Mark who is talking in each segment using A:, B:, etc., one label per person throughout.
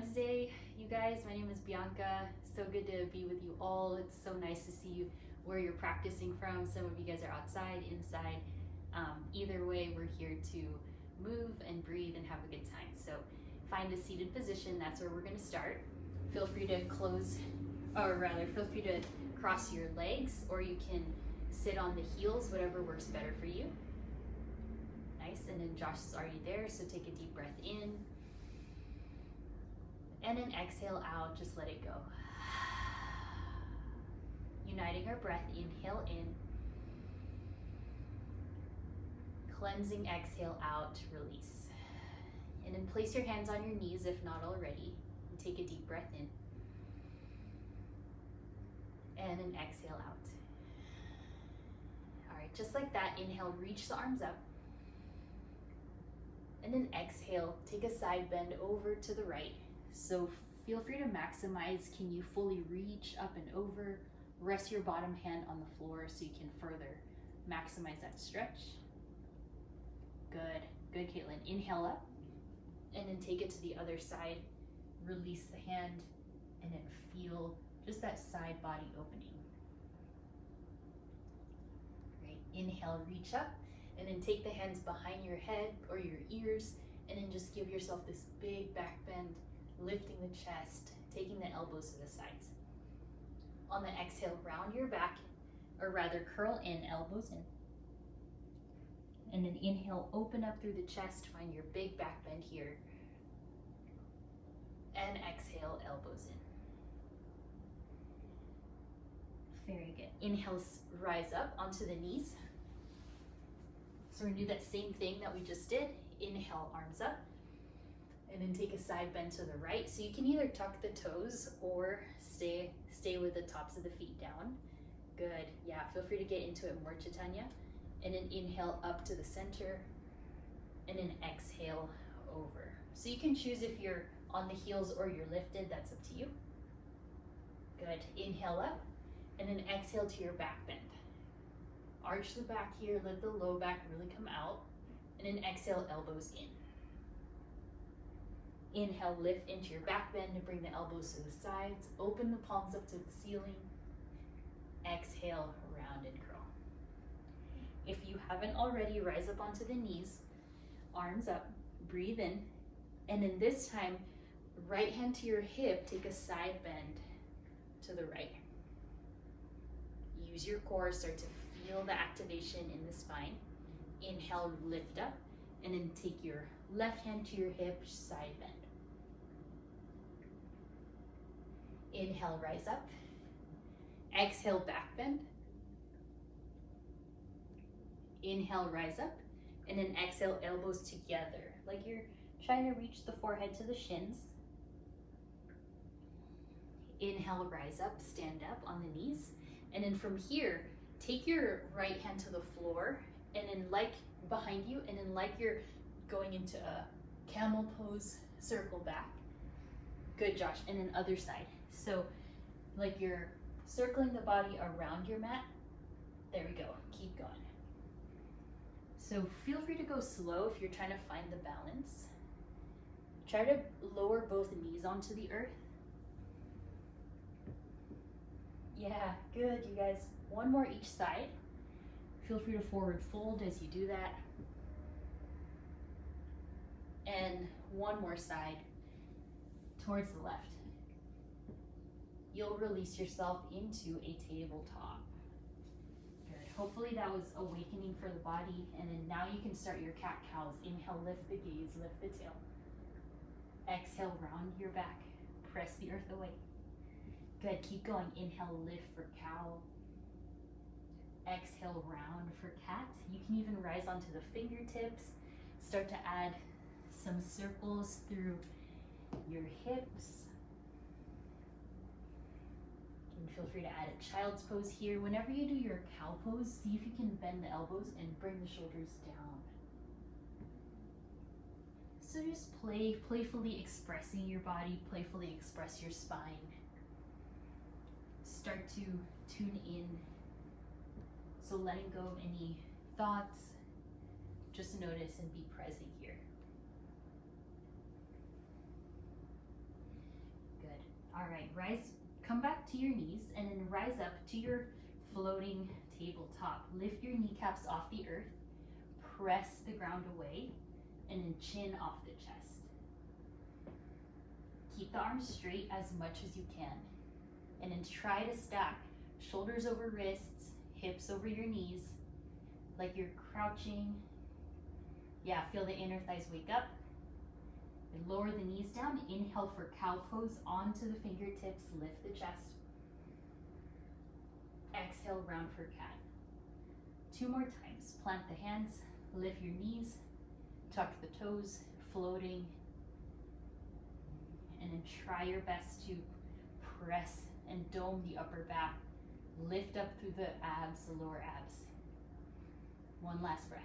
A: Wednesday, you guys. My name is Bianca. So good to be with you all. It's so nice to see you where you're practicing from. Some of you guys are outside, inside. Either way, we're here to move and breathe and have a good time. So find a seated position. That's where we're going to start. Feel free to feel free to cross your legs, or you can sit on the heels, whatever works better for you. Nice. And then Josh is already there, so take a deep breath in. And then exhale out, just let it go. Uniting our breath, inhale in. Cleansing exhale out, release. And then place your hands on your knees if not already. And take a deep breath in. And then exhale out. All right, just like that, inhale, reach the arms up. And then exhale, take a side bend over to the right. So feel free to maximize. Can you fully reach up and over? Rest your bottom hand on the floor so you can further maximize that stretch. Good, good, Caitlin. Inhale up and then take it to the other side. Release the hand and then feel just that side body opening. Great. Inhale, reach up and then take the hands behind your head or your ears and then just give yourself this big back bend. Lifting the chest, taking the elbows to the sides. On the exhale, round your back, or rather curl in, elbows in. And then inhale, open up through the chest, find your big back bend here. And exhale, elbows in. Very good. Inhale, rise up onto the knees. So we're gonna do that same thing that we just did. Inhale, arms up. And then take a side bend to the right. So you can either tuck the toes or stay with the tops of the feet down. Good. Yeah, feel free to get into it more, Chaitanya. And then inhale up to the center. And then exhale over. So you can choose if you're on the heels or you're lifted. That's up to you. Good. Inhale up. And then exhale to your back bend. Arch the back here. Let the low back really come out. And then exhale, elbows in. Inhale, lift into your back bend and bring the elbows to the sides. Open the palms up to the ceiling. Exhale, round and curl. If you haven't already, rise up onto the knees, arms up, breathe in. And then this time, right hand to your hip, take a side bend to the right. Use your core, start to feel the activation in the spine. Inhale, lift up, and then take your left hand to your hip, side bend. Inhale, rise up. Exhale, back bend. Inhale, rise up. And then exhale, elbows together, like you're trying to reach the forehead to the shins. Inhale, rise up, stand up on the knees. And then from here, take your right hand to the floor and then like behind you, and then like you're going into a camel pose, circle back. Good, Josh. And then other side. So like you're circling the body around your mat. There we go. Keep going. So feel free to go slow if you're trying to find the balance. Try to lower both knees onto the earth. Yeah, good, you guys. One more each side. Feel free to forward fold as you do that. And one more side towards the left. You'll release yourself into a tabletop. Good. Hopefully that was awakening for the body. And then now you can start your cat-cows. Inhale, lift the gaze, lift the tail. Exhale, round your back. Press the earth away. Good, keep going. Inhale, lift for cow. Exhale, round for cat. You can even rise onto the fingertips. Start to add some circles through your hips. You can feel free to add a child's pose here. Whenever you do your cow pose, see if you can bend the elbows and bring the shoulders down. So just playfully expressing your body, playfully express your spine. Start to tune in. So letting go of any thoughts, just notice and be present here. All right, come back to your knees and then rise up to your floating tabletop. Lift your kneecaps off the earth, press the ground away, and then chin off the chest. Keep the arms straight as much as you can. And then try to stack shoulders over wrists, hips over your knees, like you're crouching. Yeah, feel the inner thighs wake up. And lower the knees down. Inhale for cow pose, onto the fingertips, lift the chest. Exhale, round for cat. 2 more times. Plant the hands, lift your knees, tuck the toes, floating. And then try your best to press and dome the upper back. Lift up through the abs, the lower abs. 1 last breath.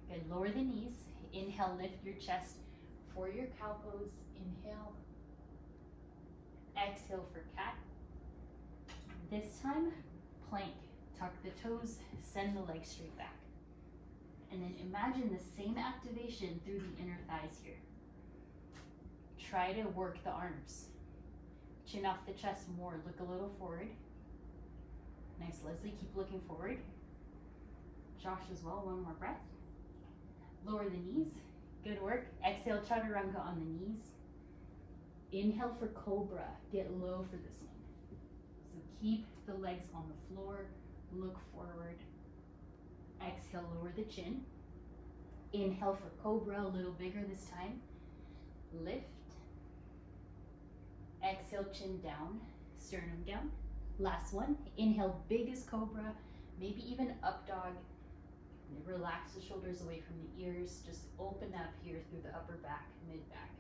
A: Good, lower the knees. Inhale, lift your chest for your cow pose. Inhale. Exhale for cat. This time, plank. Tuck the toes, send the legs straight back. And then imagine the same activation through the inner thighs here. Try to work the arms. Chin off the chest more, look a little forward. Nice, Leslie, keep looking forward. Josh as well, 1 more breath. Lower the knees, good work. Exhale, chaturanga on the knees. Inhale for cobra, get low for this one. So keep the legs on the floor, look forward. Exhale, lower the chin. Inhale for cobra, a little bigger this time. Lift. Exhale, chin down, sternum down. Last one. Inhale, biggest cobra, maybe even up dog. Relax the shoulders away from the ears. Just open up here through the upper back, mid back.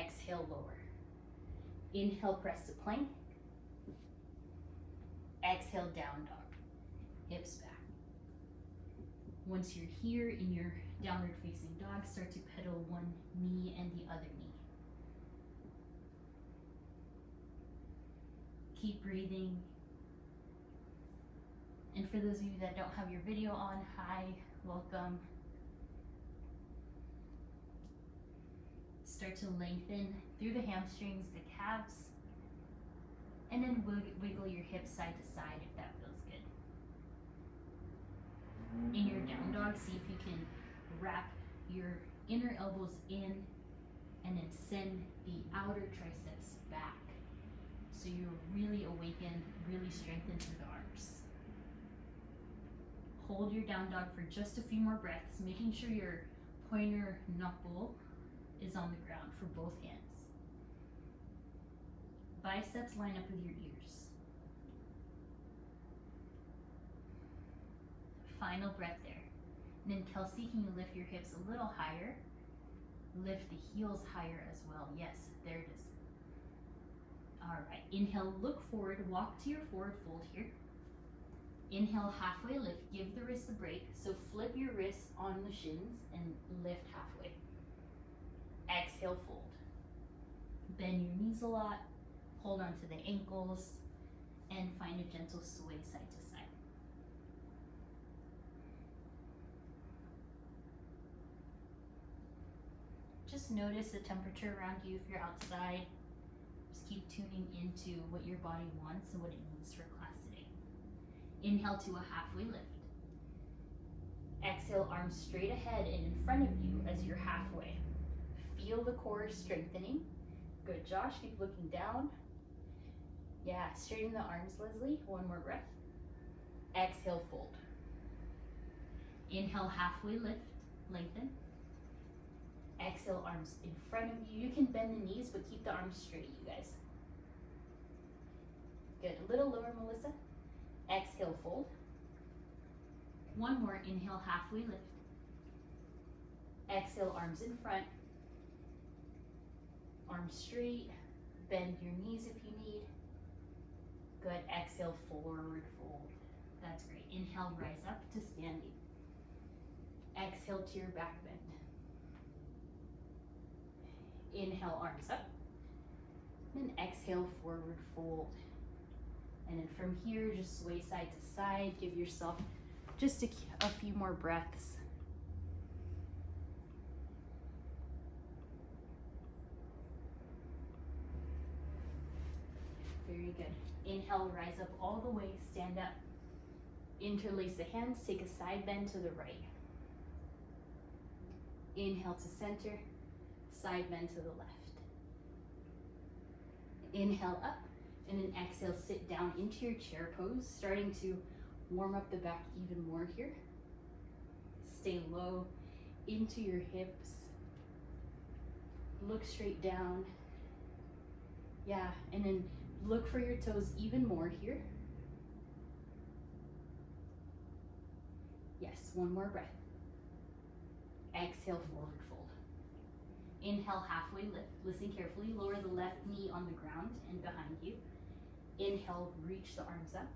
A: Exhale, lower. Inhale, press to plank. Exhale, down dog. Hips back. Once you're here in your downward facing dog, start to pedal one knee and the other knee. Keep breathing. And for those of you that don't have your video on, hi, welcome. Start to lengthen through the hamstrings, the calves, and then wiggle your hips side to side if that feels good. In your down dog, see if you can wrap your inner elbows in and then send the outer triceps back. So you're really awakened, really strengthened through the arms. Hold your down dog for just a few more breaths, making sure your pointer knuckle is on the ground for both hands. Biceps line up with your ears. Final breath there. And then Kelsey, can you lift your hips a little higher? Lift the heels higher as well. Yes, there it is. All right, inhale, look forward, walk to your forward fold here. Inhale, halfway lift, give the wrists a break. So flip your wrists on the shins and lift halfway. Exhale, fold. Bend your knees a lot, hold on to the ankles, and find a gentle sway side to side. Just notice the temperature around you if you're outside. Just keep tuning into what your body wants and what it needs for class today. Inhale to a halfway lift. Exhale, arms straight ahead and in front of you as you're halfway. Feel the core strengthening. Good, Josh, keep looking down. Yeah, straighten the arms, Leslie. 1 more breath. Exhale, fold. Inhale, halfway lift, lengthen. Exhale, arms in front of you. You can bend the knees, but keep the arms straight, you guys. Good, a little lower, Melissa. Exhale, fold. 1 more, inhale, halfway lift. Exhale, arms in front. Arms straight. Bend your knees if you need. Good, exhale, forward fold. That's great. Inhale, rise up to standing. Exhale to your back bend. Inhale, arms up. Then exhale, forward fold. And then from here, just sway side to side. Give yourself just a few more breaths. Very good. Inhale, rise up all the way, stand up. Interlace the hands, take a side bend to the right. Inhale to center, side bend to the left. Inhale up, and then exhale, sit down into your chair pose, starting to warm up the back even more here. Stay low into your hips. Look straight down. Yeah, and then look for your toes even more here. Yes, one more breath. Exhale, forward fold. Inhale, halfway lift. Listen carefully. Lower the left knee on the ground and behind you. Inhale, reach the arms up.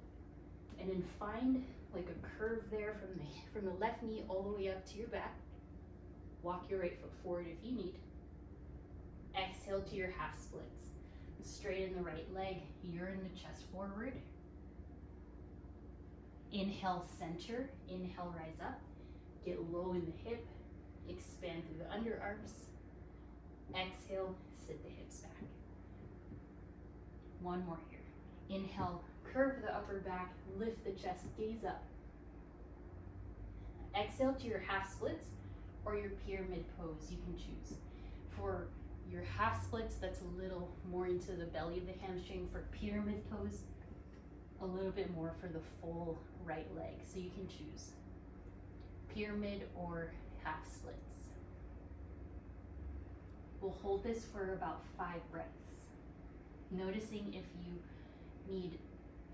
A: And then find like a curve there from the left knee all the way up to your back. Walk your right foot forward if you need. Exhale to your half splits. Straighten the right leg, urine the chest forward. Inhale, center. Inhale, rise up. Get low in the hip. Expand through the underarms. Exhale, sit the hips back. One more here. Inhale, curve the upper back, lift the chest, gaze up. Exhale to your half splits or your pyramid pose, you can choose. For your half splits, that's a little more into the belly of the hamstring. For pyramid pose, a little bit more for the full right leg, so you can choose pyramid or half splits. We'll hold this for about 5 breaths, noticing if you need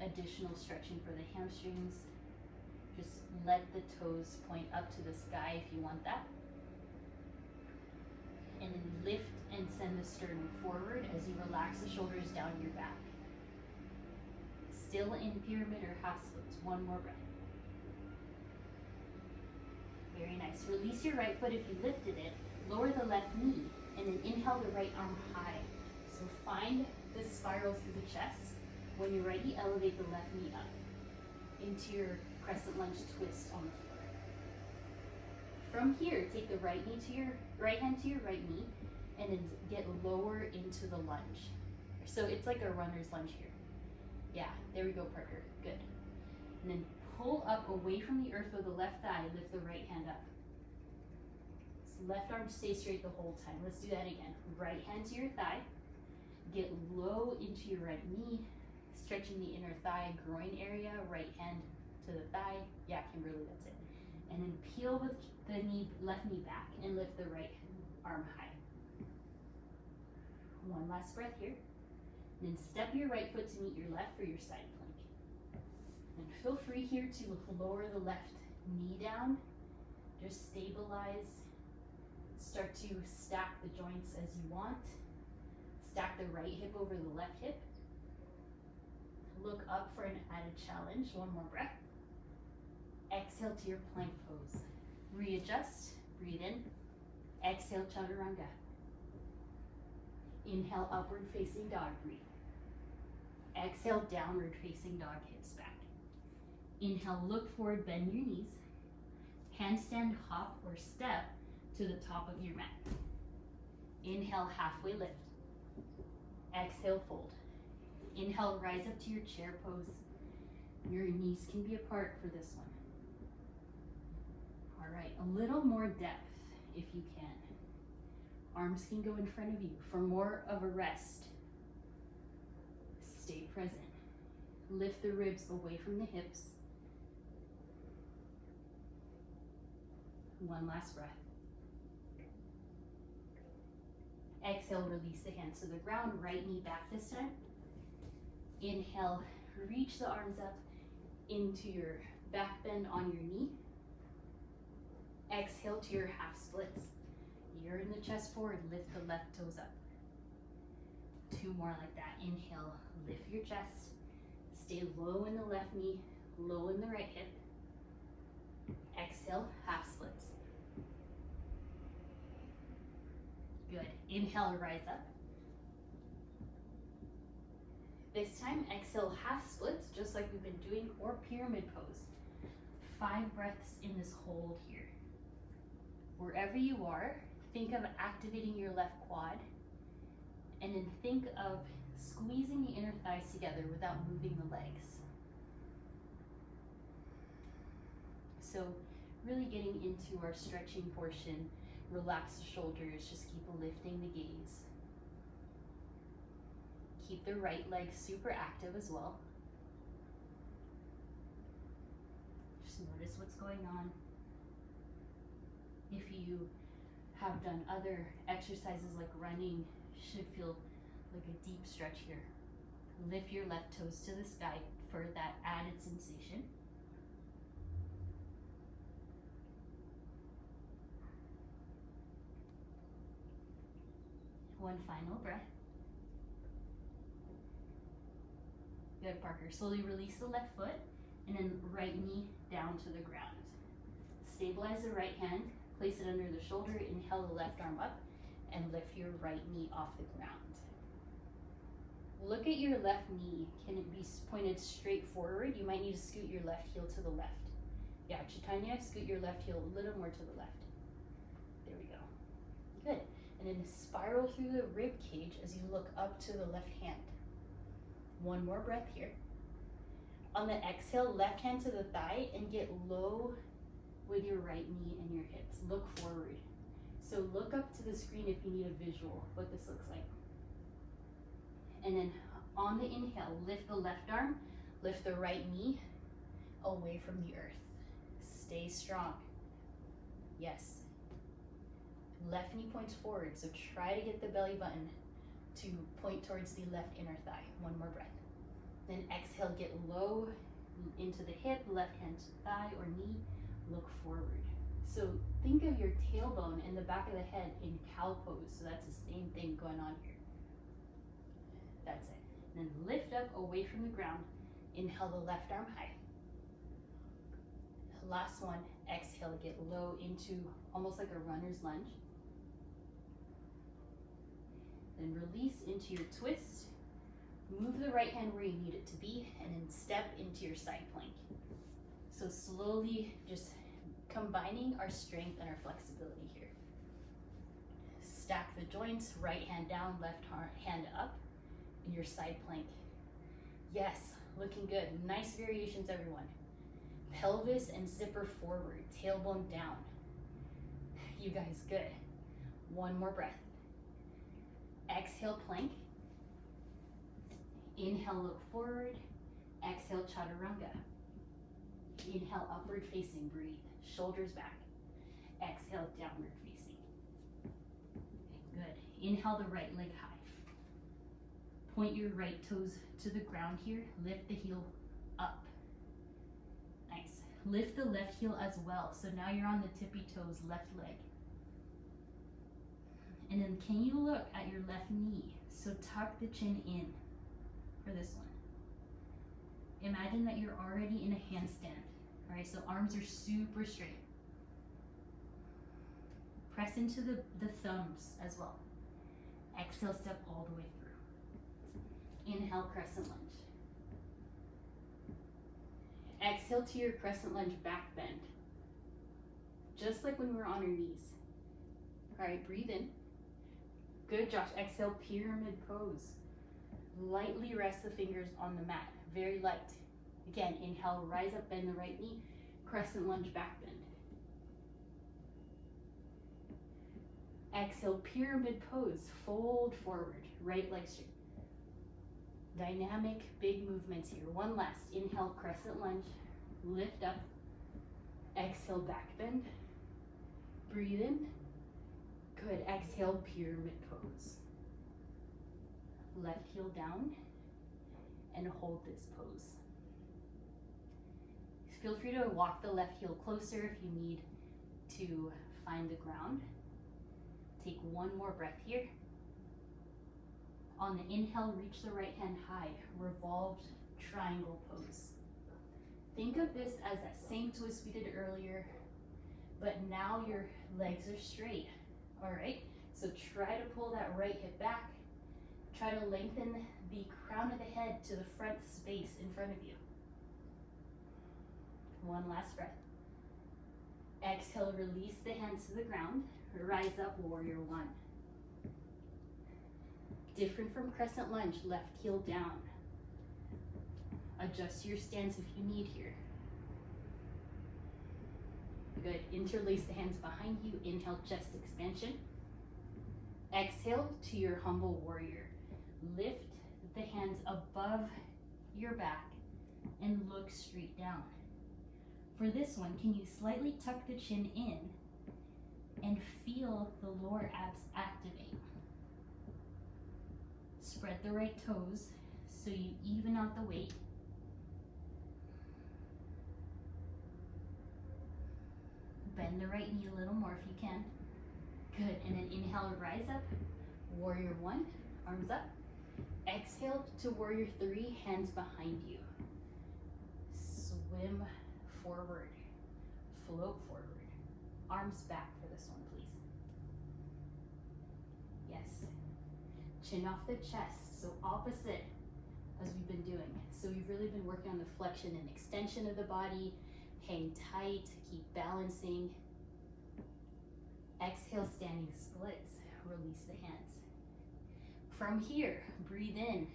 A: additional stretching for the hamstrings. Just let the toes point up to the sky if you want that. And then lift and send the sternum forward as you relax the shoulders down your back. Still in pyramid or half splits. One more breath. Very nice. Release your right foot if you lifted it. Lower the left knee and then inhale the right arm high. So find this spiral through the chest. When you're ready, elevate the left knee up into your crescent lunge twist on the floor. From here, take the right hand to your right knee and then get lower into the lunge. So it's like a runner's lunge here. Yeah, there we go, partner. Good. And then pull up away from the earth with the left thigh, lift the right hand up. So left arm stay straight the whole time. Let's do that again. Right hand to your thigh, get low into your right knee, stretching the inner thigh, groin area, right hand to the thigh. Yeah, Kimberly, that's it. And then peel with the left knee back and lift the right arm high. One last breath here. And then step your right foot to meet your left for your side plank. And feel free here to lower the left knee down. Just stabilize. Start to stack the joints as you want. Stack the right hip over the left hip. Look up for an added challenge. One more breath. Exhale to your plank pose. Readjust. Breathe in. Exhale, chaturanga. Inhale, upward facing dog, breathe. Exhale, downward facing dog, hips back. Inhale, look forward, bend your knees. Handstand, hop, or step to the top of your mat. Inhale, halfway lift. Exhale, fold. Inhale, rise up to your chair pose. Your knees can be apart for this one. All right, a little more depth if you can. Arms can go in front of you for more of a rest. Stay present. Lift the ribs away from the hips. One last breath. Exhale, release the hands to the ground, right knee back this time. Inhale, reach the arms up into your back bend on your knee. Exhale to your half splits. Urine the chest forward, lift the left toes up. 2 more like that. Inhale, lift your chest. Stay low in the left knee, low in the right hip. Exhale, half splits. Good. Inhale, rise up. This time, exhale, half splits, just like we've been doing, or pyramid pose. 5 breaths in this hold here. Wherever you are, think of activating your left quad, and then think of Squeezing the inner thighs together without moving the legs. So really getting into our stretching portion, relax the shoulders, just keep lifting the gaze. Keep the right leg super active as well. Just notice what's going on. If you have done other exercises like running, you should feel like a deep stretch here. Lift your left toes to the sky for that added sensation. One final breath. Good, Parker. Slowly release the left foot and then right knee down to the ground. Stabilize the right hand, place it under the shoulder, inhale the left arm up, and lift your right knee off the ground. Look at your left knee. Can it be pointed straight forward? You might need to scoot your left heel to the left. Yeah, Chaitanya, scoot your left heel a little more to the left. There we go. Good. And then spiral through the rib cage as you look up to the left hand. One more breath here. On the exhale, left hand to the thigh and get low with your right knee and your hips. Look forward. So look up to the screen if you need a visual of what this looks like. And then on the inhale, lift the left arm, lift the right knee away from the earth. Stay strong. Yes. Left knee points forward, so try to get the belly button to point towards the left inner thigh. One more breath. Then exhale, get low into the hip, left hand to thigh or knee, look forward. So think of your tailbone and the back of the head in cow pose. So that's the same thing going on here. That's it. Then lift up away from the ground. Inhale the left arm high. Last one, exhale, get low into almost like a runner's lunge. Then release into your twist. Move the right hand where you need it to be, and then step into your side plank. So slowly just combining our strength and our flexibility here. Stack the joints, right hand down, left hand up in your side plank. Yes, looking good. Nice variations, everyone. Pelvis and zipper forward, tailbone down. You guys, good. One more breath. Exhale, plank. Inhale, look forward. Exhale, chaturanga. Inhale, upward facing, breathe. Shoulders back. Exhale, downward facing. Okay, good. Inhale the right leg high. Point your right toes to the ground here. Lift the heel up. Nice. Lift the left heel as well. So now you're on the tippy toes, left leg. And then can you look at your left knee? So tuck the chin in for this one. Imagine that you're already in a handstand. All right, so arms are super straight. Press into the thumbs as well. Exhale, step all the way through. Inhale, crescent lunge. Exhale to your crescent lunge back bend. Just like when we were on our knees. All right, breathe in. Good, Josh. Exhale, pyramid pose. Lightly rest the fingers on the mat. Very light. Again, inhale, rise up, bend the right knee. Crescent lunge, back bend. Exhale, pyramid pose. Fold forward. Right leg straight. Dynamic, big movements here. One last. Inhale, crescent lunge. Lift up. Exhale, back bend. Breathe in. Good. Exhale, pyramid pose. Left heel down and hold this pose. Feel free to walk the left heel closer if you need to find the ground. Take one more breath here. On the inhale, reach the right hand high, revolved triangle pose. Think of this as that same twist we did earlier, but now your legs are straight. All right, so try to pull that right hip back. Try to lengthen the crown of the head to the front space in front of you. One last breath. Exhale, release the hands to the ground. Rise up, warrior one. Different from crescent lunge, left heel down. Adjust your stance if you need here. Good. Interlace the hands behind you. Inhale, chest expansion. Exhale to your humble warrior. Lift the hands above your back and look straight down. For this one, can you slightly tuck the chin in and feel the lower abs activate? Spread the right toes so you even out the weight. Bend the right knee a little more if you can. Good, and then inhale, rise up. Warrior one, arms up. Exhale to warrior three, hands behind you. Swim forward, float forward. Arms back for this one, please. Yes. Chin off the chest, so opposite as we've been doing. So we've really been working on the flexion and extension of the body. Hang tight, keep balancing. Exhale, standing splits. Release the hands. From here, breathe in.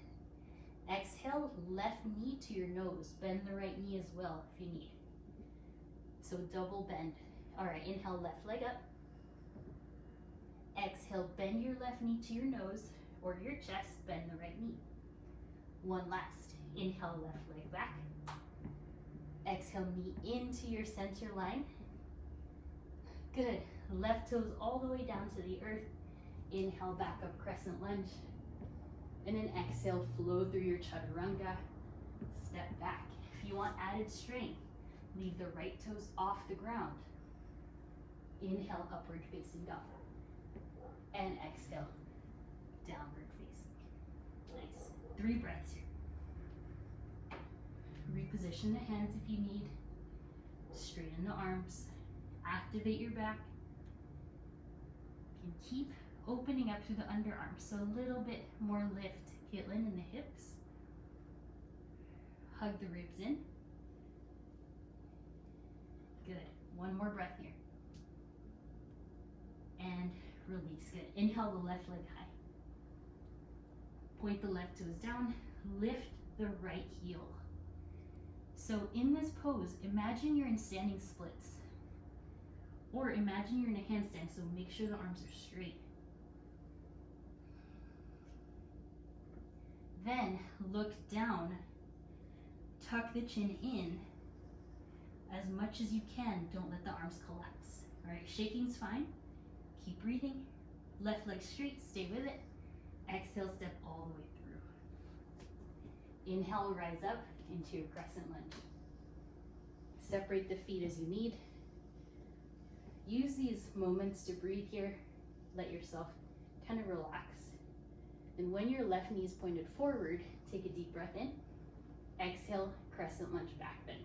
A: Exhale, left knee to your nose. Bend the right knee as well if you need. So double bend. All right, inhale, left leg up. Exhale, bend your left knee to your nose or your chest, bend the right knee. One last. Inhale, left leg back. Exhale, knee into your center line. Good. Left toes all the way down to the earth. Inhale, back up, crescent lunge. And then exhale, flow through your chaturanga. Step back. If you want added strength, leave the right toes off the ground. Inhale, upward facing dog. And exhale, downward facing. Nice. 3 breaths here. Reposition the hands if you need. Straighten the arms. Activate your back. You can keep opening up through the underarms, so a little bit more lift, Caitlin, in the hips. Hug the ribs in. Good. One more breath here. And release. Good. Inhale the left leg high. Point the left toes down. Lift the right heel. So in this pose, imagine you're in standing splits. Or imagine you're in a handstand, so make sure the arms are straight. Then look down, tuck the chin in as much as you can. Don't let the arms collapse. All right, shaking's fine. Keep breathing. Left leg straight, stay with it. Exhale, step all the way through. Inhale, rise up into your crescent lunge. Separate the feet as you need. Use these moments to breathe here. Let yourself kind of relax. And when your left knee is pointed forward, take a deep breath in. Exhale, crescent lunge, back bend.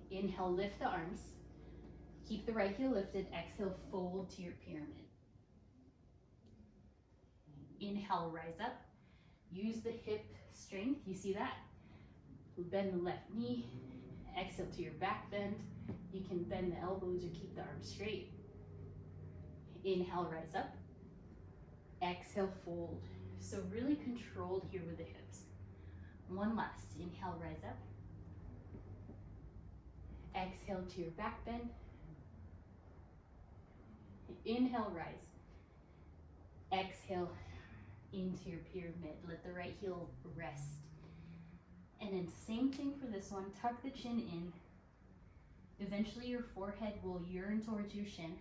A: Inhale, lift the arms. Keep the right heel lifted. Exhale, fold to your pyramid. Inhale, rise up. Use the hip strength. You see that? Bend the left knee. Exhale to your back bend. You can bend the elbows or keep the arms straight. Inhale, rise up. Exhale, fold. So really controlled here with the hips. One last. Inhale, rise up. Exhale to your back bend. Inhale, rise. Exhale into your pyramid. Let the right heel rest. And then same thing for this one. Tuck the chin in. Eventually your forehead will yearn towards your shin.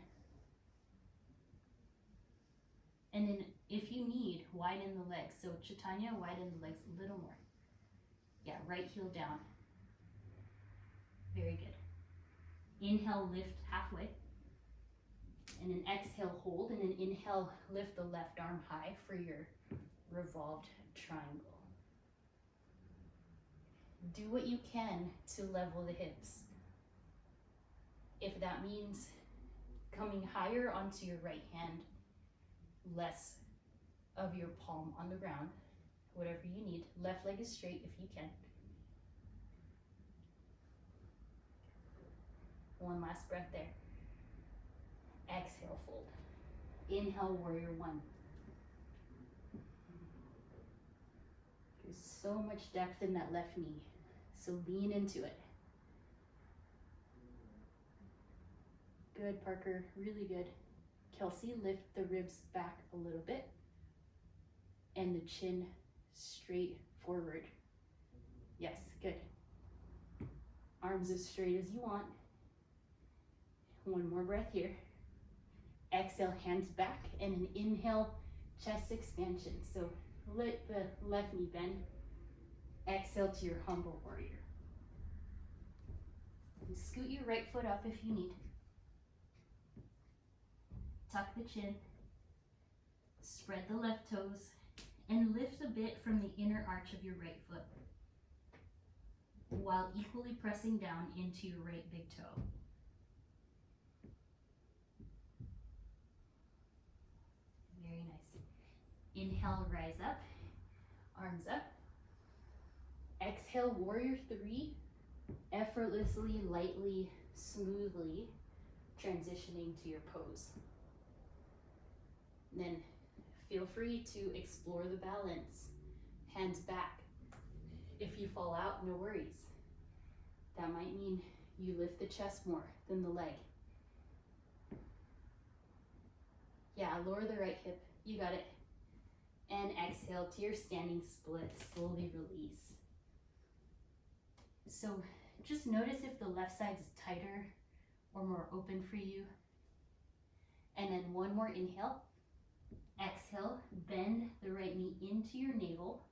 A: And then if you need, widen the legs. So Chaitanya, widen the legs a little more. Yeah, right heel down. Very good. Inhale, lift halfway. And then exhale, hold. And then inhale, lift the left arm high for your revolved triangle. Do what you can to level the hips. If that means coming higher onto your right hand, less of your palm on the ground, whatever you need. Left leg is straight if you can. One last breath there. Exhale, fold. Inhale, warrior one. There's so much depth in that left knee, so lean into it. Good, Parker, really good. Kelsey, lift the ribs back a little bit and the chin straight forward. Yes, good. Arms as straight as you want. One more breath here. Exhale, hands back, and an inhale, chest expansion. So let the left knee bend. Exhale to your humble warrior. And scoot your right foot up if you need. Tuck the chin. Spread the left toes. And lift a bit from the inner arch of your right foot, while equally pressing down into your right big toe. Very nice. Inhale, rise up, arms up. Exhale, warrior three, effortlessly, lightly, smoothly transitioning to your pose. And then feel free to explore the balance. Hands back. If you fall out, no worries. That might mean you lift the chest more than the leg. Yeah, lower the right hip. You got it. And exhale to your standing split. Slowly release. So just notice if the left side is tighter or more open for you. And then one more inhale. Exhale, bend the right knee into your navel.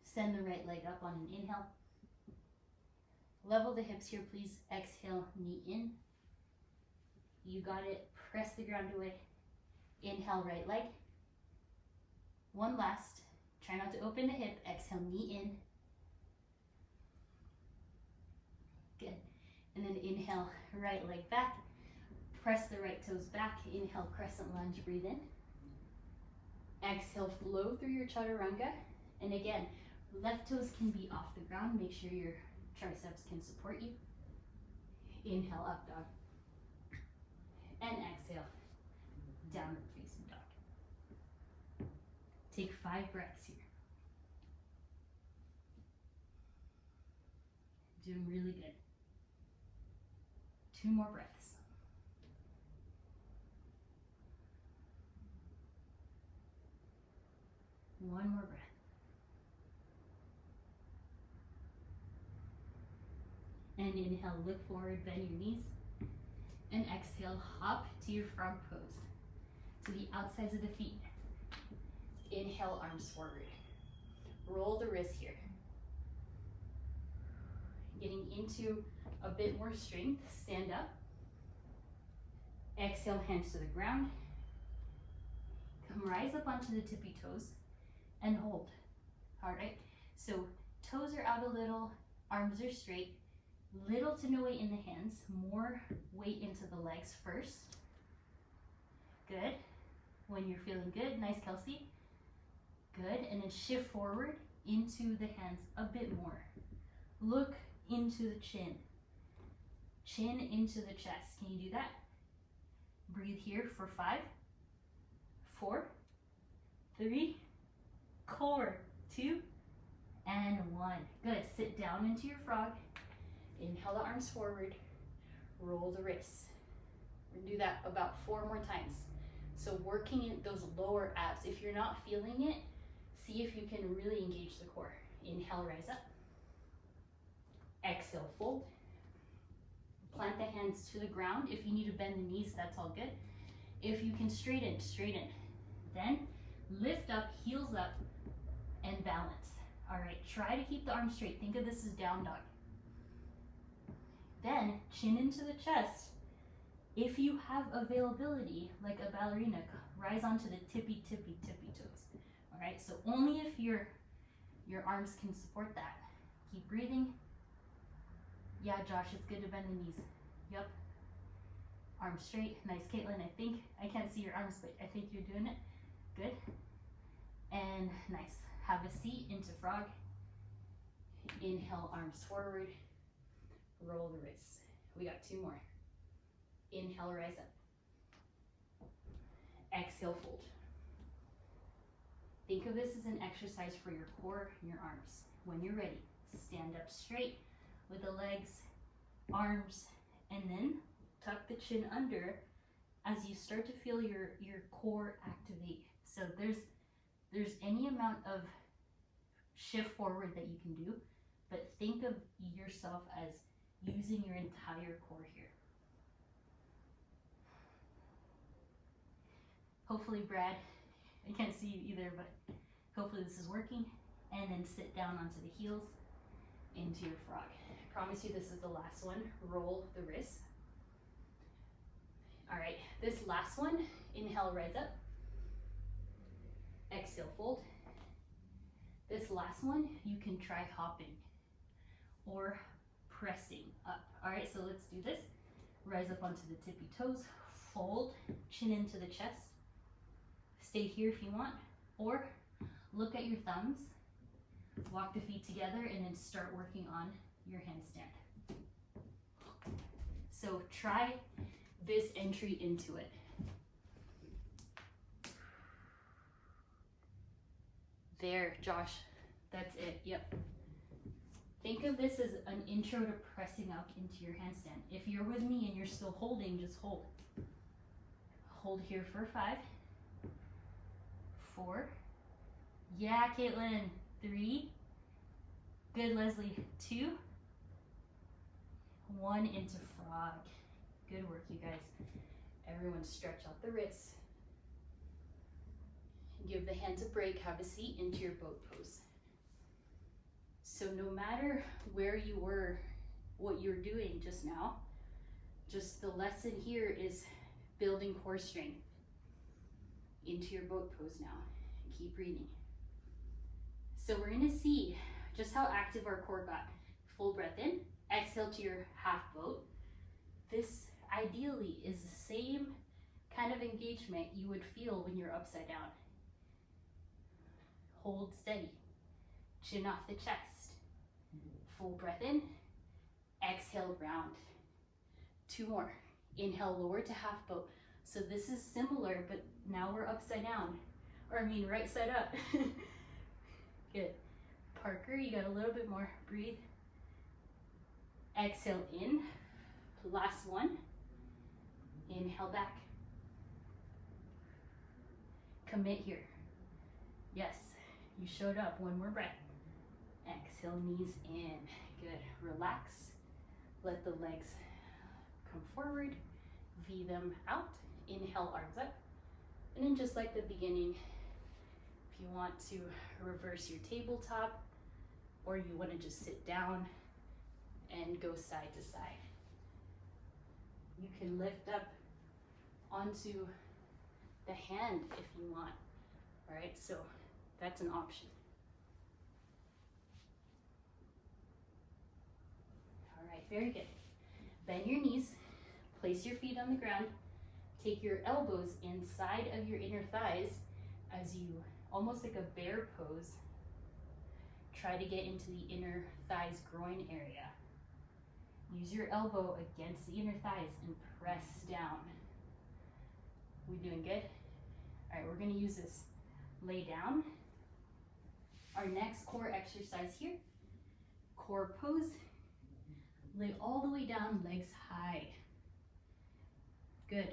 A: Send the right leg up on an inhale. Level the hips here, please. Exhale, knee in. You got it. Press the ground away. Inhale, right leg. One last. Try not to open the hip. Exhale, knee in. Good. And then inhale, right leg back. Press the right toes back. Inhale, crescent lunge, breathe in. Exhale, flow through your chaturanga. And again, left toes can be off the ground. Make sure your triceps can support you. Inhale, up dog. And exhale, downward facing dog. Take 5 breaths here. Doing really good. 2 more breaths. One more breath. And inhale, look forward, bend your knees. And exhale, hop to your frog pose, to the outsides of the feet. Inhale, arms forward. Roll the wrists here. Getting into a bit more strength, stand up. Exhale, hands to the ground. Come rise up onto the tippy toes and hold. All right, so toes are out a little, arms are straight. Little to no weight in the hands, more weight into the legs first. Good. When you're feeling good, nice, Kelsey. Good, and then shift forward into the hands a bit more. Look into the chin. Chin into the chest. Can you do that? Breathe here for 5, 4, 3, core, 2, and 1. Good, sit down into your frog. Inhale the arms forward, roll the wrists. We're gonna do that about 4 more times. So working in those lower abs. If you're not feeling it, see if you can really engage the core. Inhale, rise up. Exhale, fold. Plant the hands to the ground. If you need to bend the knees, that's all good. If you can straighten, straighten. Then lift up, heels up, and balance. All right, try to keep the arms straight. Think of this as down dog. Then chin into the chest. If you have availability, like a ballerina, rise onto the tippy toes. All right, so only if your arms can support that. Keep breathing. Yeah, Josh, it's good to bend the knees. Yep. Arms straight. Nice, Caitlin. I can't see your arms, but I think you're doing it. Good. And nice. Have a seat into frog. Inhale, arms forward. Roll the wrists. We got 2 more. Inhale, rise up. Exhale, fold. Think of this as an exercise for your core and your arms. When you're ready, stand up straight with the legs, arms, and then tuck the chin under as you start to feel your core activate. So there's any amount of shift forward that you can do, but think of yourself as using your entire core here. Hopefully, Brad, I can't see you either, but hopefully this is working. And then sit down onto the heels into your frog. I promise you this is the last one. Roll the wrists. All right, this last one, inhale, rise up. Exhale, fold. This last one, you can try hopping or pressing up. All right, so let's do this. Rise up onto the tippy toes, fold, chin into the chest. Stay here if you want, or look at your thumbs, walk the feet together, and then start working on your handstand. So try this entry into it. There, Josh, that's it, yep. Think of this as an intro to pressing up into your handstand. If you're with me and you're still holding, just hold. Hold here for 5, 4, yeah, Caitlin, 3, good, Leslie, 2, 1, into frog. Good work, you guys. Everyone stretch out the wrists. Give the hands a break, have a seat into your boat pose. So no matter where you were, what you're doing just now, just the lesson here is building core strength into your boat pose now. Keep breathing. So we're gonna see just how active our core got. Full breath in, exhale to your half boat. This ideally is the same kind of engagement you would feel when you're upside down. Hold steady, chin off the chest. Full breath in, exhale, round. 2 more. Inhale, lower to half boat. So this is similar, but now we're upside down. Or I mean, right side up. Good. Parker, you got a little bit more. Breathe. Exhale in. Last one. Inhale back. Commit here. Yes, you showed up. 1 more breath. Exhale, knees in. Good. Relax. Let the legs come forward. V them out. Inhale, arms up. And then just like the beginning, if you want to reverse your tabletop, or you want to just sit down and go side to side. You can lift up onto the hand if you want. All right, so that's an option. All right, very good. Bend your knees, place your feet on the ground, take your elbows inside of your inner thighs as you, almost like a bear pose, try to get into the inner thighs groin area. Use your elbow against the inner thighs and press down. We doing good? All right, we're gonna use this. Lay down. Our next core exercise here, core pose. Lay all the way down, legs high. Good.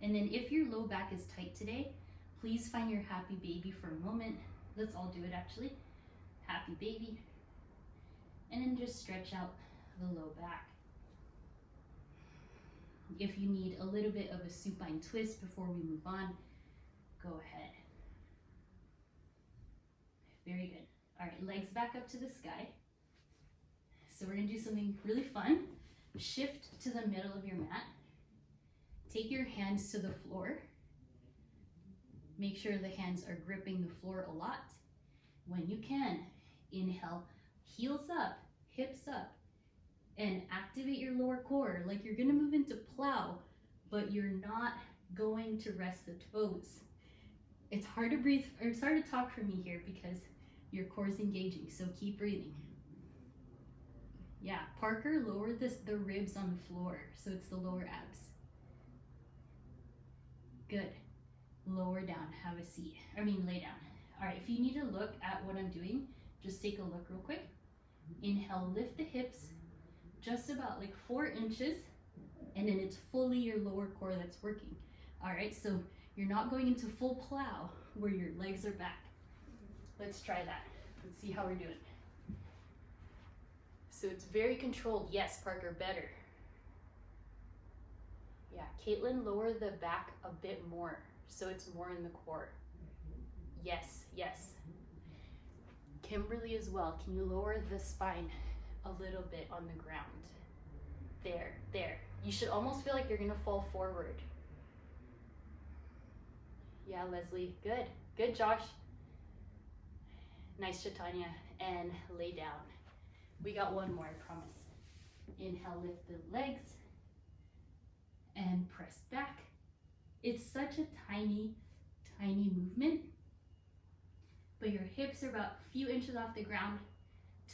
A: And then if your low back is tight today, please find your happy baby for a moment. Let's all do it actually. Happy baby. And then just stretch out the low back. If you need a little bit of a supine twist before we move on, go ahead. Very good. All right, legs back up to the sky. So we're gonna do something really fun. Shift to the middle of your mat. Take your hands to the floor. Make sure the hands are gripping the floor a lot. When you can, inhale, heels up, hips up, and activate your lower core. Like you're gonna move into plow, but you're not going to rest the toes. It's hard to breathe, or it's hard to talk for me here because your core is engaging, so keep breathing. Yeah, Parker, lower the ribs on the floor, so it's the lower abs. Good. lower down, have a seat. Lay down. All right, if you need to look at what I'm doing, just take a look real quick. Inhale, lift the hips just about like 4 inches, and then it's fully your lower core that's working. All right, so you're not going into full plow where your legs are back. Let's try that. Let's see how we're doing. So it's very controlled. Yes, Parker, better. Yeah, Caitlin, lower the back a bit more so it's more in the core. Yes, yes. Kimberly as well. Can you lower the spine a little bit on the ground? There, there. You should almost feel like you're gonna fall forward. Yeah, Leslie, good. Good, Josh. Nice, Chaitanya. And lay down. We got one more, I promise. Inhale, lift the legs and press back. It's such a tiny, tiny movement, but your hips are about a few inches off the ground.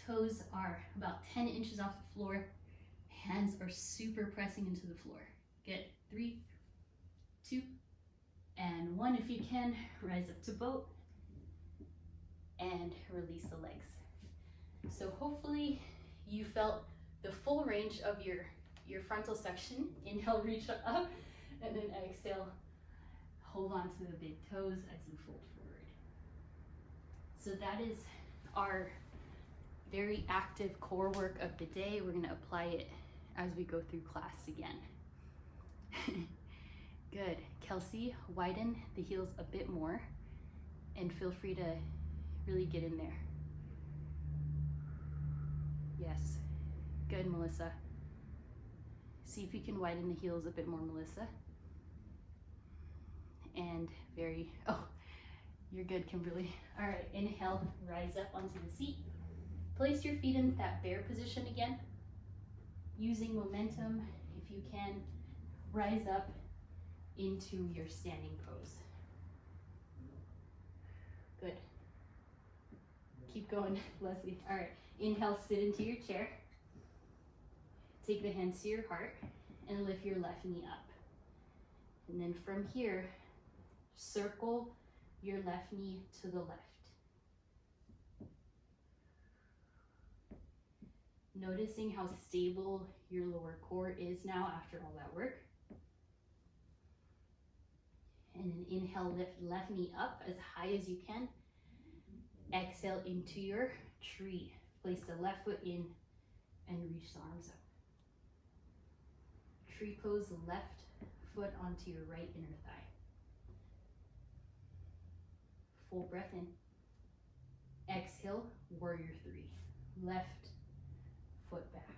A: Toes are about 10 inches off the floor. Hands are super pressing into the floor. Good. 3, 2, and 1. If you can, rise up to boat and release the legs. So hopefully you felt the full range of your frontal section. Inhale, reach up, and then exhale, hold on to the big toes as you fold forward. So that is our very active core work of the day. We're gonna apply it as we go through class again. Good. Kelsey, widen the heels a bit more and feel free to really get in there. Yes. Good, Melissa. See if you can widen the heels a bit more, Melissa. And oh, you're good, Kimberly. All right, inhale, rise up onto the seat. Place your feet in that bear position again. Using momentum, if you can, rise up into your standing pose. Good. Keep going, Leslie. All right, inhale, sit into your chair. Take the hands to your heart and lift your left knee up. And then from here, circle your left knee to the left. Noticing how stable your lower core is now after all that work. And then inhale, lift left knee up as high as you can. Exhale into your tree. Place the left foot in and reach the arms up. Tree pose, left foot onto your right inner thigh. Full breath in. Exhale, warrior 3. Left foot back.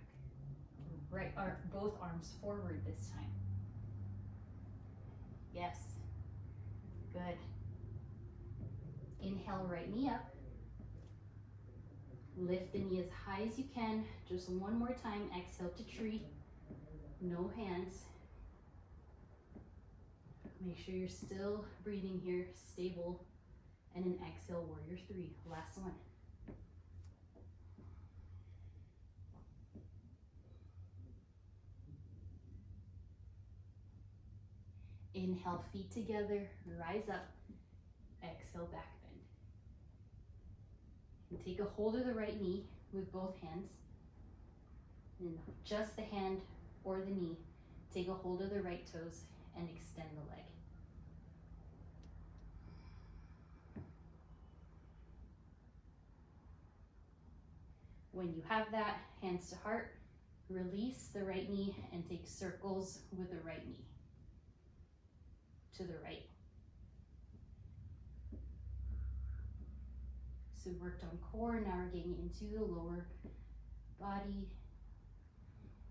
A: Right, both arms forward this time. Yes. Good. Inhale, right knee up. Lift the knee as high as you can. Just one more time. Exhale to tree. No hands. Make sure you're still breathing here, stable. And then exhale, warrior 3. Last one. Inhale, feet together, rise up. Exhale, back bend. And take a hold of the right knee with both hands. And just the hand or the knee, take a hold of the right toes and extend the leg. When you have that, hands to heart, release the right knee and take circles with the right knee to the right. So we worked on core, now we're getting into the lower body.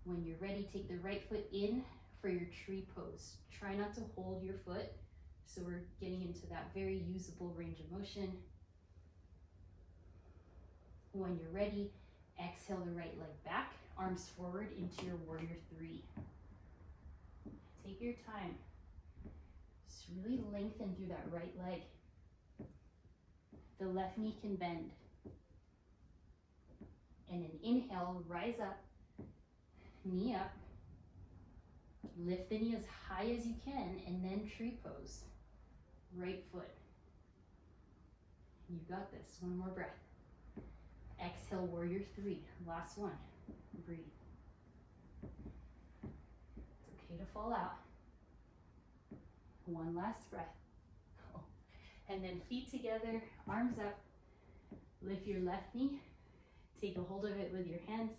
A: When you're ready, take the right foot in for your tree pose. Try not to hold your foot, so we're getting into that very usable range of motion. When you're ready, exhale the right leg back, arms forward into your warrior 3. Take your time. Just really lengthen through that right leg. The left knee can bend. And then inhale, rise up, knee up. Lift the knee as high as you can, and then tree pose. right foot. You got this. One more breath. Exhale, warrior three. Last one. Breathe. It's okay to fall out. One last breath. Oh. And then feet together, arms up. Lift your left knee. Take a hold of it with your hands.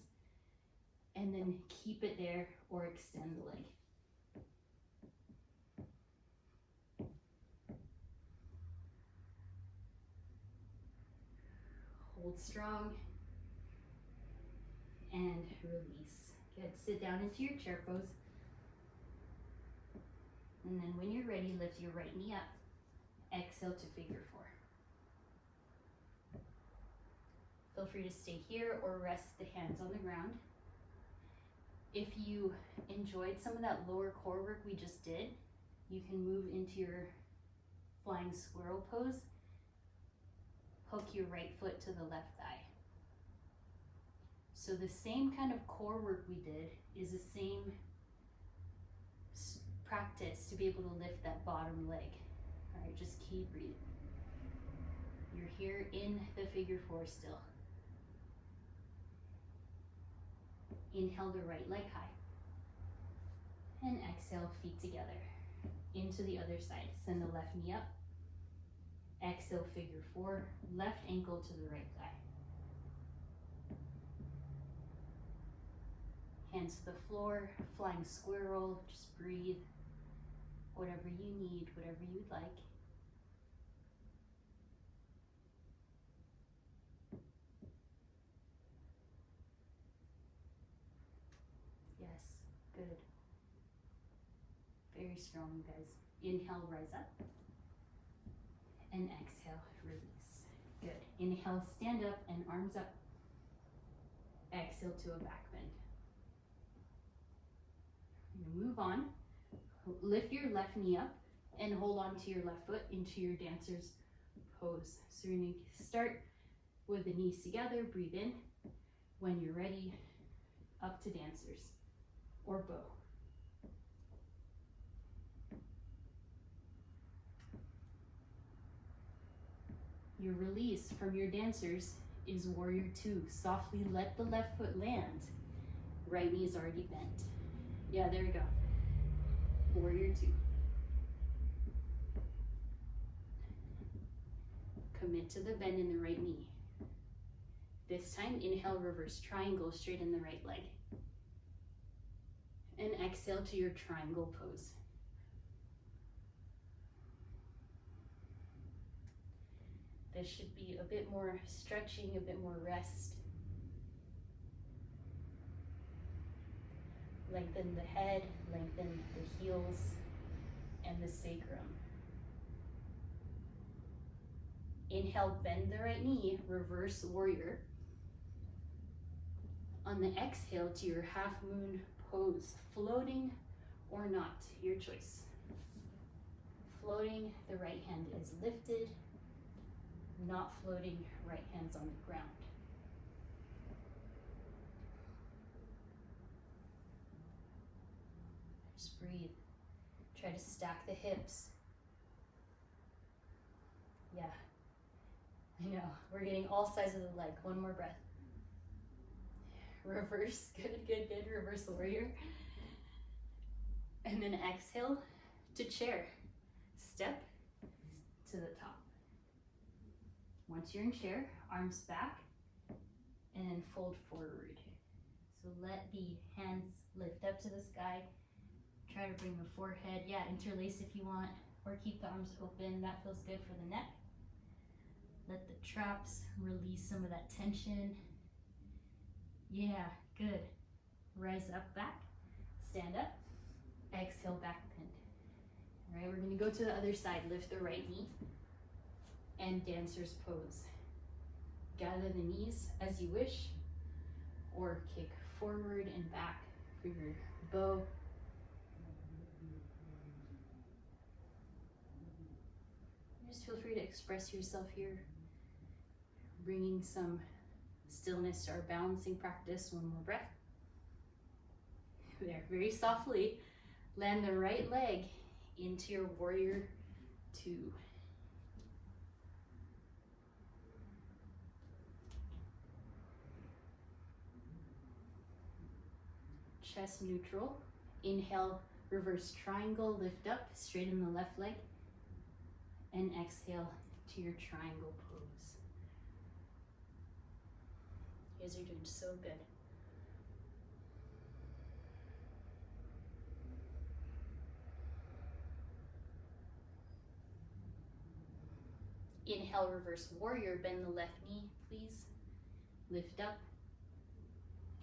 A: And then keep it there or extend the leg. Hold strong and release. Good. Sit down into your chair pose. And then when you're ready, lift your right knee up. Exhale to figure four. Feel free to stay here or rest the hands on the ground. If you enjoyed some of that lower core work we just did, you can move into your flying squirrel pose. Hook your right foot to the left thigh. So the same kind of core work we did is the same practice to be able to lift that bottom leg. All right, just keep breathing. You're here in the figure four still. Inhale the right leg high. And exhale, feet together. Into the other side. Send the left knee up. Exhale, figure four. Left ankle to the right thigh. Hands to the floor. Flying squirrel. Just breathe. Whatever you need, whatever you'd like. Yes, good. Very strong, you guys. Inhale, rise up. And exhale, release. Good. Inhale, stand up and arms up. Exhale to a back bend. I'm gonna move on. Lift your left knee up and hold on to your left foot into your dancer's pose. So you're gonna start with the knees together, breathe in. When you're ready, up to dancers or bow. Your release from your dancers is warrior two. Softly let the left foot land. Right knee is already bent. Yeah, there we go. Warrior two. Commit to the bend in the right knee. This time, inhale, reverse triangle, straighten the right leg. And exhale to your triangle pose. This should be a bit more stretching, a bit more rest. Lengthen the head, lengthen the heels and the sacrum. Inhale, bend the right knee, reverse warrior. On the exhale to your half moon pose, floating or not, your choice. Floating, the right hand is lifted. Not floating, right hand's on the ground. Just breathe. Try to stack the hips. Yeah, I know. We're getting all sides of the leg. One more breath. Reverse, good, good, good. Reverse warrior. And then exhale to chair. Step to the top. Once you're in chair, arms back and then fold forward. So let the hands lift up to the sky. Try to bring the forehead, interlace if you want, or keep the arms open. That feels good for the neck. Let the traps release some of that tension. Yeah, good. Rise up, back, stand up, exhale, back bend. All right, we're gonna go to the other side. Lift the right knee and dancer's pose. Gather the knees as you wish, or kick forward and back for your bow. Just feel free to express yourself here, bringing some stillness to our balancing practice. One more breath. There, very softly, land the right leg into your warrior 2. Chest neutral. Inhale, reverse triangle, lift up, straighten the left leg, and exhale to your triangle pose. You guys are doing so good. Inhale, reverse warrior, bend the left knee, please. Lift up.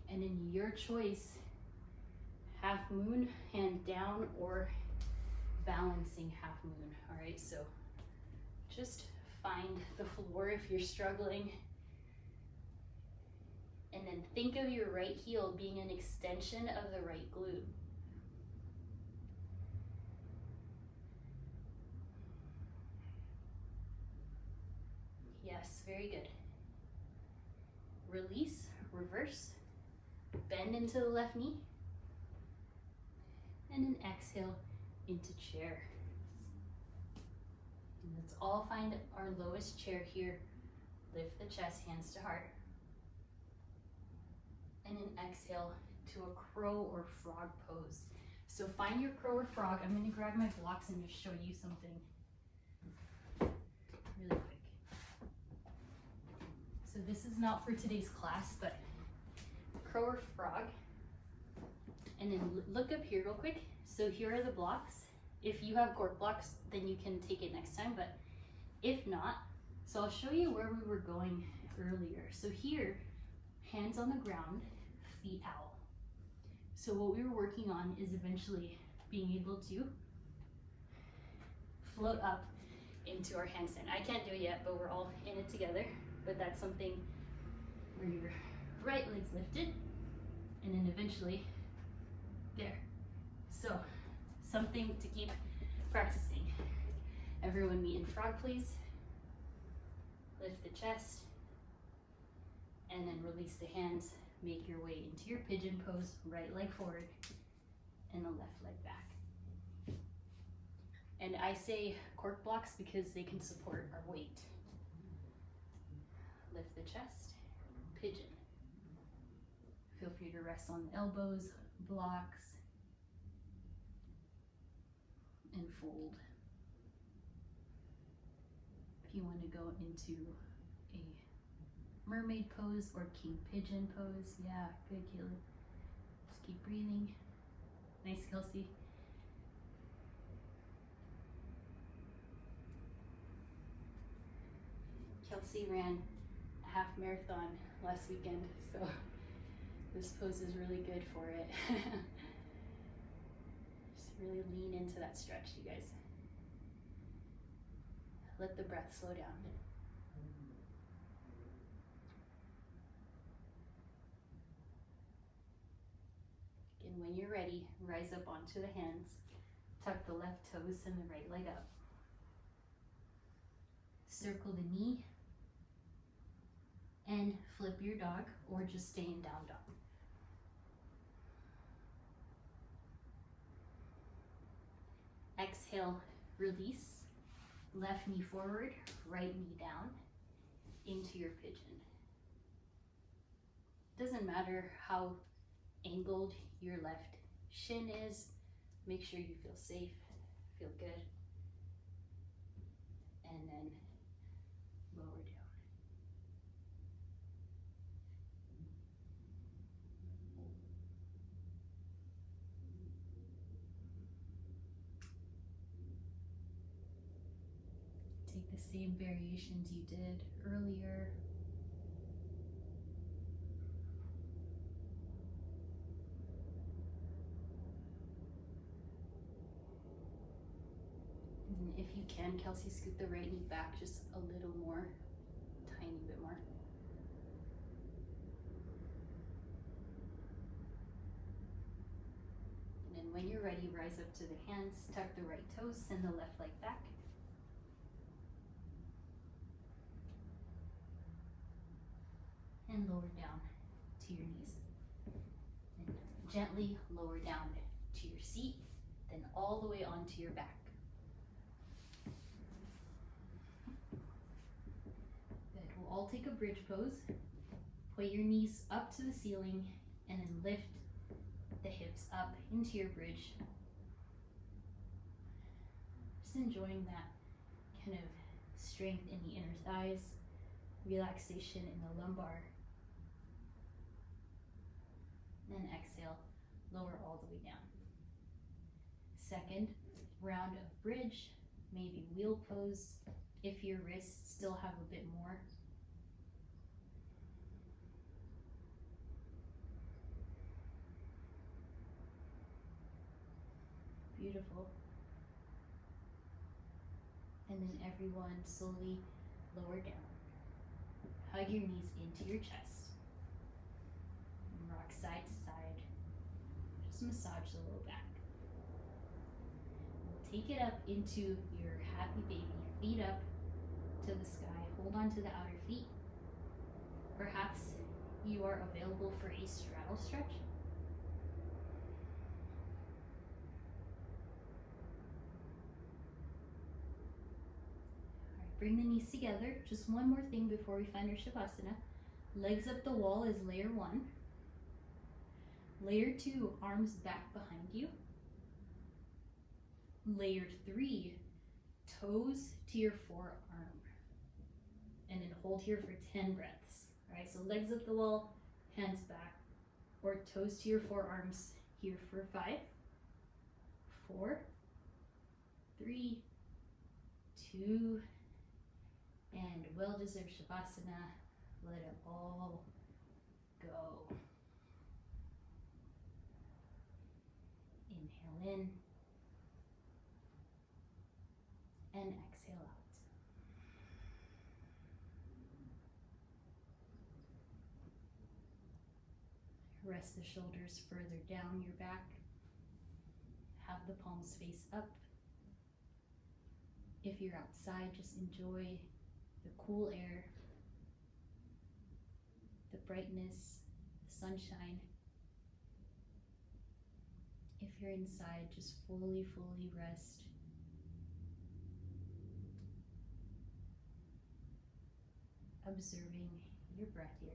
A: And in your choice, half moon, hand down, or balancing half moon. All right, so just find the floor if you're struggling. And then think of your right heel being an extension of the right glute. Yes, very good. Release, reverse, bend into the left knee, and then exhale into chair. And let's all find our lowest chair here. Lift the chest, hands to heart. And then exhale to a crow or frog pose. So find your crow or frog. I'm gonna grab my blocks and just show you something really quick. So this is not for today's class, but crow or frog. And then look up here real quick. So here are the blocks. If you have cork blocks, then you can take it next time, but if not, so I'll show you where we were going earlier. So here, hands on the ground, feet out. So what we were working on is eventually being able to float up into our handstand. I can't do it yet, but we're all in it together. But that's something where your right leg's lifted, and then eventually there. So something to keep practicing. Everyone meet in frog, please. Lift the chest, and then release the hands. Make your way into your pigeon pose, right leg forward, and the left leg back. And I say cork blocks because they can support our weight. Lift the chest, pigeon. Feel free to rest on the elbows, blocks, and fold. If you want to go into a mermaid pose or king pigeon pose, yeah, good, Kayla. Just keep breathing. Nice, Kelsey. Kelsey ran a half marathon last weekend, so this pose is really good for it. Just really lean into that stretch, you guys. Let the breath slow down. Again, when you're ready, rise up onto the hands. Tuck the left toes and the right leg up. Circle the knee and flip your dog, or just stay in down dog. Exhale, release. Left knee forward, right knee down into your pigeon. Doesn't matter how angled your left shin is, make sure you feel safe, feel good. And then lower down. Take the same variations you did earlier. And if you can, Kelsey, scoot the right knee back just a little more, tiny bit more. And then when you're ready, rise up to the hands, tuck the right toes, send the left leg back. And lower down to your knees. And gently lower down to your seat, then all the way onto your back. we'll all take a bridge pose. Put your knees up to the ceiling and then lift the hips up into your bridge. Just enjoying that kind of strength in the inner thighs, relaxation in the lumbar. Then exhale, lower all the way down. Second round of bridge, maybe wheel pose if your wrists still have a bit more. Beautiful. And then everyone slowly lower down. Hug your knees into your chest. And rock side to side. Just massage the low back. We'll take it up into your happy baby. Feet up to the sky. Hold on to the outer feet. Perhaps you are available for a straddle stretch. Bring the knees together. Just one more thing before we find our Shavasana. Legs up the wall is layer 1. Layer 2, arms back behind you. Layer 3, toes to your forearm. And then hold here for 10 breaths. All right, so legs up the wall, hands back, or toes to your forearms here for 5, 4, 3, 2, and well-deserved Shavasana. Let it all go. Inhale in and exhale out. Rest the shoulders further down your back. Have the palms face up. If you're outside, just enjoy the cool air, the brightness, the sunshine. If you're inside, just fully rest. Observing your breath here.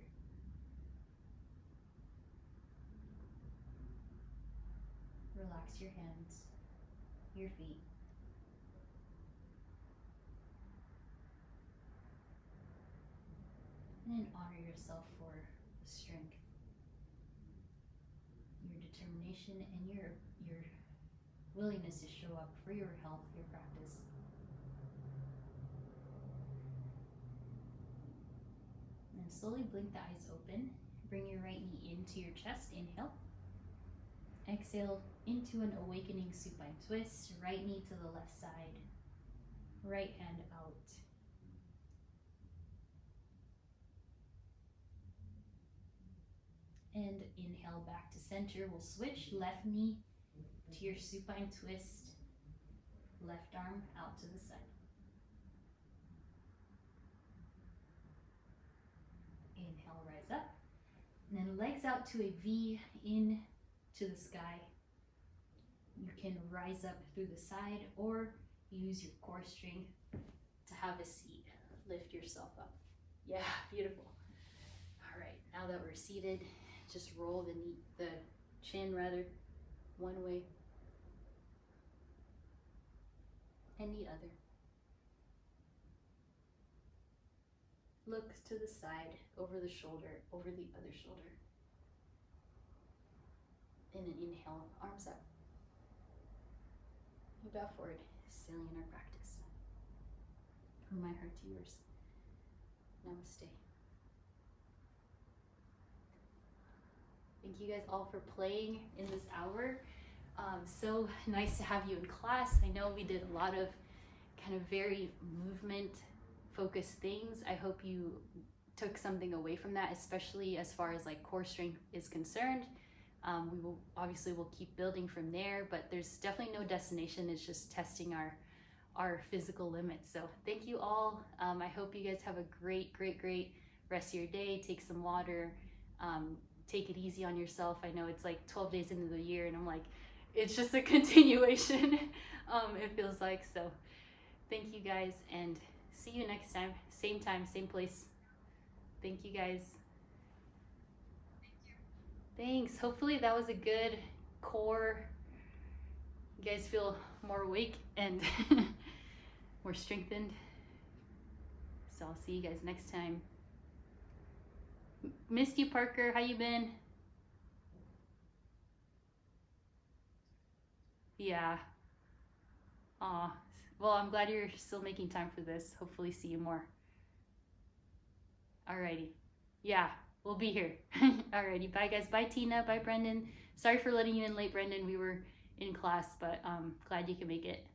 A: Relax your hands, your feet. And then honor yourself for the strength, your determination, and your willingness to show up for your health, your practice. And slowly blink the eyes open. Bring your right knee into your chest. Inhale. Exhale into an awakening supine twist. Right knee to the left side. Right hand out. And inhale back to center. We'll switch left knee to your supine twist. Left arm out to the side. Inhale, rise up. And then legs out to a V in to the sky. You can rise up through the side or use your core strength to have a seat. Lift yourself up. Yeah, beautiful. All right, now that we're seated, just roll the chin one way and the other. Look to the side, over the shoulder, over the other shoulder. And then inhale, arms up. You bow forward, sealing in our practice. From my heart to yours. Namaste. Thank you guys all for playing in this hour. So nice to have you in class. I know we did a lot of kind of very movement focused things. I hope you took something away from that, especially as far as like core strength is concerned. We will obviously we'll keep building from there, but there's definitely no destination. It's just testing our physical limits. So thank you all. I hope you guys have a great rest of your day. Take some water. Take it easy on yourself. I know it's like 12 days into the year and I'm like, it's just a continuation. It feels like. So thank you guys and see you next time, same place. Thank you guys. Thanks. Hopefully that was a good core. You guys feel more awake and more strengthened. So I'll see you guys next time. Missed you, Parker. How you been? Yeah. Aw. Well, I'm glad you're still making time for this. Hopefully see you more. Alrighty. Yeah, we'll be here. Alrighty. Bye, guys. Bye, Tina. Bye, Brendan. Sorry for letting you in late, Brendan. We were in class, but glad you could make it.